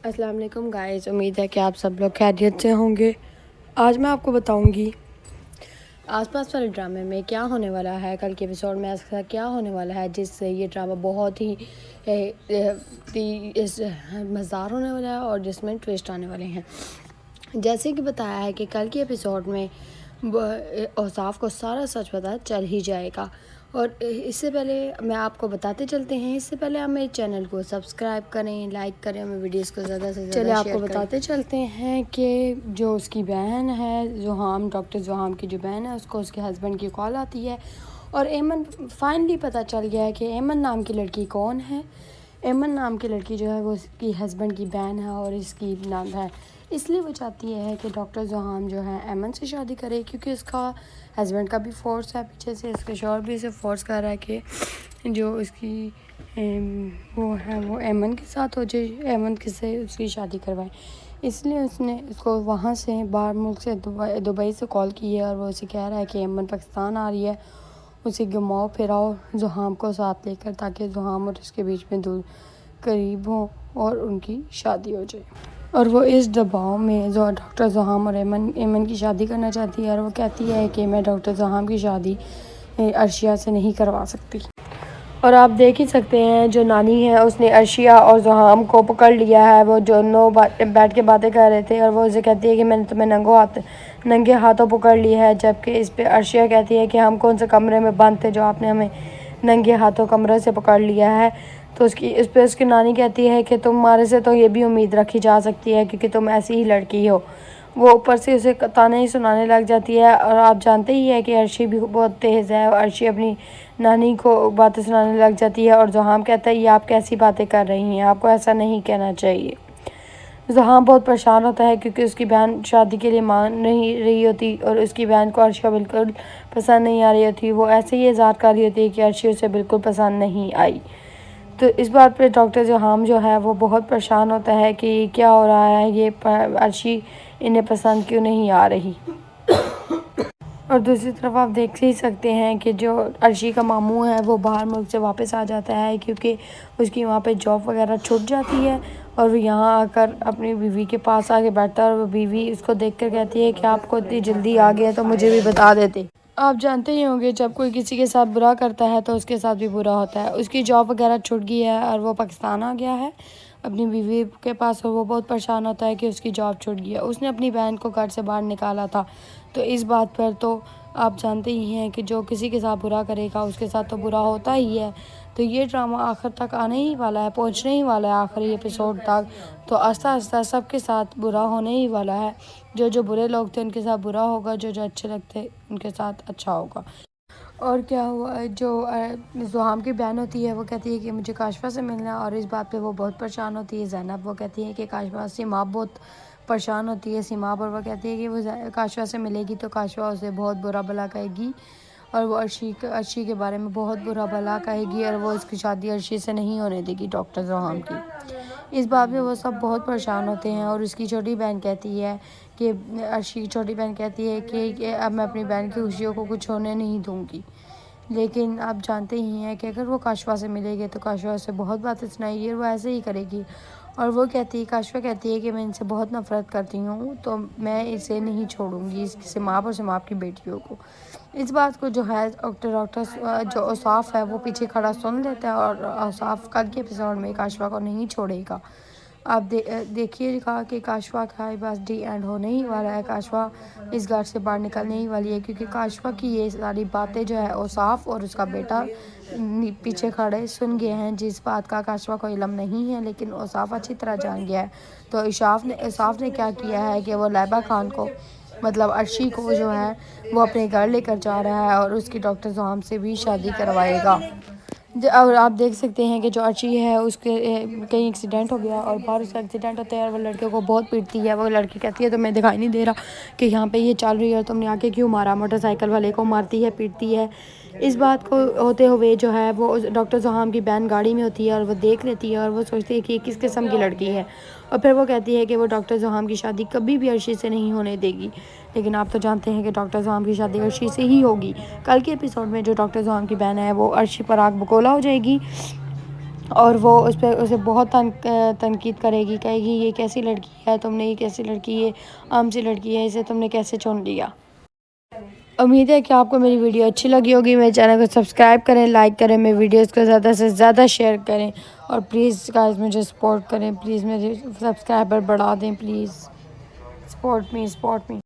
السلام علیکم گائز، امید ہے کہ آپ سب لوگ خیریت سے ہوں گے۔ آج میں آپ کو بتاؤں گی آس پاس والے ڈرامے میں کیا ہونے والا ہے، کل کے ایپیسوڈ میں ایسا کیا ہونے والا ہے جس سے یہ ڈرامہ بہت ہی مزدار ہونے والا ہے اور جس میں ٹویسٹ آنے والے ہیں۔ جیسے کہ بتایا ہے کہ کل کے ایپیسوڈ میں اوصاف کو سارا سچ پتہ چل ہی جائے گا، اور اس سے پہلے میں آپ کو بتاتے چلتے ہیں، اس سے پہلے آپ میرے چینل کو سبسکرائب کریں، لائک کریں، ہمیں ویڈیوز کو زیادہ سے زیادہ شیئر کریں۔ چلے آپ کو بتاتے چلتے ہیں کہ جو اس کی بہن ہے زحام، ڈاکٹر زحام کی جو بہن ہے، اس کو اس کے ہسبینڈ کی کال آتی ہے اور ایمن فائنلی پتہ چل گیا ہے کہ ایمن نام کی لڑکی کون ہے۔ ایمن نام کی لڑکی جو ہے وہ اس کی ہسبینڈ کی بہن ہے اور اس کی نند ہے، اس لیے وہ چاہتی ہے کہ ڈاکٹر زحام جو ہے ایمن سے شادی کرے، کیونکہ اس کا ہسبینڈ کا بھی فورس ہے، پیچھے سے اس کے شوہر بھی اسے فورس کر رہا ہے کہ جو اس کی وہ ہے وہ ایمن کے ساتھ ہو جائے، ایمن سے اس کی شادی کروائے۔ اس لیے اس نے اس کو وہاں سے باہر ملک سے دبئی سے کال کی ہے اور وہ اسے کہہ رہا ہے کہ ایمن پاکستان آ رہی ہے، اسے گھماؤ پھراؤ زحام کو ساتھ لے کر، تاکہ زحام اور اس کے بیچ میں دور قریب ہوں اور ان کی شادی ہو جائے۔ اور وہ اس دباؤ میں ڈاکٹر زحام اور ایمن کی شادی کرنا چاہتی ہے، اور وہ کہتی ہے کہ میں ڈاکٹر زحام کی شادی عرشیہ سے نہیں کروا سکتی۔ اور آپ دیکھ ہی سکتے ہیں جو نانی ہے اس نے عرشیہ اور زحام کو پکڑ لیا ہے، وہ دونوں بیٹھ کے باتیں کر رہے تھے اور وہ اسے کہتی ہے کہ میں نے تمہیں ننگے ہاتھوں پکڑ لیا ہے، جبکہ اس پہ عرشیہ کہتی ہے کہ ہم کون سے کمرے میں بند تھے جو آپ نے ہمیں ننگے ہاتھوں کمرے سے پکڑ لیا ہے۔ تو اس پہ اس کی نانی کہتی ہے کہ تمہارے سے تو یہ بھی امید رکھی جا سکتی ہے کیونکہ تم ایسی ہی لڑکی ہو۔ وہ اوپر سے اسے طعنے ہی سنانے لگ جاتی ہے، اور آپ جانتے ہی ہیں کہ عرشی بھی بہت تیز ہے، اور عرشی اپنی نانی کو باتیں سنانے لگ جاتی ہے، اور زحام کہتا ہے یہ آپ کیسی باتیں کر رہی ہیں، آپ کو ایسا نہیں کہنا چاہیے۔ زحام بہت پریشان ہوتا ہے کیونکہ اس کی بہن شادی کے لیے مان نہیں رہی ہوتی، اور اس کی بہن کو عرشیہ بالکل پسند نہیں آ رہی ہوتی، وہ ایسے ہی اظہار کر رہی ہوتی ہے کہ عرشی اسے بالکل پسند نہیں آئی۔ تو اس بات پہ ڈاکٹر زحام جو ہے وہ بہت پریشان ہوتا ہے کہ یہ کیا ہو رہا ہے، یہ عرشی انہیں پسند کیوں نہیں آ رہی۔ اور دوسری طرف آپ دیکھ ہی سکتے ہیں کہ جو عرشی کا ماموں ہے وہ باہر ملک سے واپس آ جاتا ہے، کیونکہ اس کی وہاں پہ جاب وغیرہ چھوٹ جاتی ہے، اور وہ یہاں آ کر اپنی بیوی کے پاس آ کے بیٹھتا ہے، اور وہ بیوی اس کو دیکھ کر کہتی ہے کہ آپ کو اتنی جلدی آ گیا تو مجھے بھی بتا دیتے۔ آپ جانتے ہی ہوں گے جب کوئی کسی کے ساتھ برا کرتا ہے تو اس کے ساتھ بھی برا ہوتا ہے۔ اس کی جاب وغیرہ چھوٹ گئی ہے اور وہ پاکستان آ گیا ہے اپنی بیوی کے پاس، اور وہ بہت پریشان ہوتا ہے کہ اس کی جاب چھوٹ گئی ہے۔ اس نے اپنی بہن کو گھر سے باہر نکالا تھا، تو اس بات پر تو آپ جانتے ہی ہیں کہ جو کسی کے ساتھ برا کرے گا اس کے ساتھ تو برا ہوتا ہی ہے۔ تو یہ ڈرامہ آخر تک آنے ہی والا ہے، پہنچنے ہی والا ہے آخری ایپیسوڈ تک، تو آہستہ آہستہ سب کے ساتھ برا ہونے ہی والا ہے۔ جو برے لوگ تھے ان کے ساتھ برا ہوگا، جو اچھے لگتے ان کے ساتھ اچھا ہوگا۔ اور کیا ہوا، جو زحام کی بہن ہوتی ہے وہ کہتی ہے کہ مجھے کاشفا سے ملنا ہے، اور اس بات پہ وہ بہت پریشان ہوتی ہے۔ زینب وہ کہتی ہے کہ کاشفا، سیماب بہت پریشان ہوتی ہے سیماب، اور وہ کہتی ہے کہ وہ کاشفا سے ملے گی تو کاشفا اسے بہت برا بھلا کہے گی، اور وہ عرشی کے بارے میں بہت برا بھلا کہے گی، اور وہ اس کی شادی عرشی سے نہیں ہونے دے گی ڈاکٹر زحام کی۔ اس بات پہ وہ سب بہت پریشان ہوتے ہیں، اور اس کی چھوٹی بہن کہتی ہے کہ عرشی کی چھوٹی بہن کہتی ہے کہ اب میں اپنی بہن کی خوشیوں کو کچھ ہونے نہیں دوں گی۔ لیکن آپ جانتے ہی ہیں کہ اگر وہ کاشفا سے ملے گی تو کاشفا اسے بہت باتیں سنائے گی، اور وہ ایسے ہی کرے گی، اور وہ کاشفا کہتی ہے کہ میں ان سے بہت نفرت کرتی ہوں، تو میں اسے نہیں چھوڑوں گی، اس سیماب اور سیماب کی بیٹیوں کو۔ اس بات کو جو ہے ڈاکٹر جو اوصاف ہے وہ پیچھے کھڑا سن لیتا ہے، اور اوصاف کل کے ایپیسوڈ میں کاشفا کو نہیں چھوڑے گا۔ آپ دیکھیے گا کہ کاشفا کا بس ڈی اینڈ ہونے ہی والا ہے، کاشفا اس گھر سے باہر نکلنے ہی والی ہے، کیونکہ کاشفا کی یہ ساری باتیں جو ہے اوصاف اور اس کا بیٹا پیچھے کھڑے سن گئے ہیں، جس بات کا کاشفا کو علم نہیں ہے لیکن اوصاف اچھی طرح جان گیا ہے۔ تو اوصاف نے کیا کیا ہے کہ وہ لائبہ خان کو، مطلب عرشی کو جو ہے وہ اپنے گھر لے کر جا رہا ہے، اور اس کی ڈاکٹر زحام سے بھی شادی کروائے گا۔ اور آپ دیکھ سکتے ہیں کہ جو عرشی ہے اس کے کہیں ایکسیڈنٹ ہو گیا، اور باہر اس کا ایکسیڈنٹ ہوتا ہے، اور وہ لڑکے کو بہت پیٹتی ہے۔ وہ لڑکی کہتی ہے تمہیں دکھائی نہیں دے رہا کہ یہاں پہ یہ چل رہی ہے اور تم نے آ کے کیوں مارا، موٹر سائیکل والے کو مارتی ہے، پیٹتی ہے۔ اس بات کو ہوتے ہوئے جو ہے وہ ڈاکٹر زحام کی بہن گاڑی میں ہوتی ہے، اور وہ دیکھ لیتی ہے، اور وہ سوچتی ہے کہ یہ کس قسم کی لڑکی ہے، اور پھر وہ کہتی ہے کہ وہ ڈاکٹر زحام کی شادی کبھی بھی عرشی سے نہیں ہونے دے گی۔ لیکن آپ تو جانتے ہیں کہ ڈاکٹر زحام کی شادی عرشی سے ہی ہوگی۔ کل کے ایپیسوڈ میں جو ڈاکٹر زحام کی بہن ہے وہ عرشی پر آگ بگولا ہو جائے گی، اور وہ اس پہ اسے بہت تنقید کرے گی، کہے گی یہ کیسی لڑکی ہے، تم نے یہ کیسی لڑکی، یہ عام سی لڑکی ہے، اسے تم نے کیسے چن لیا۔ امید ہے کہ آپ کو میری ویڈیو اچھی لگی ہوگی۔ میرے چینل کو سبسکرائب کریں، لائک کریں، میری ویڈیوز کو زیادہ سے زیادہ شیئر کریں، اور پلیز گائز مجھے سپورٹ کریں، پلیز میرے سبسکرائبر بڑھا دیں، پلیز سپورٹ می۔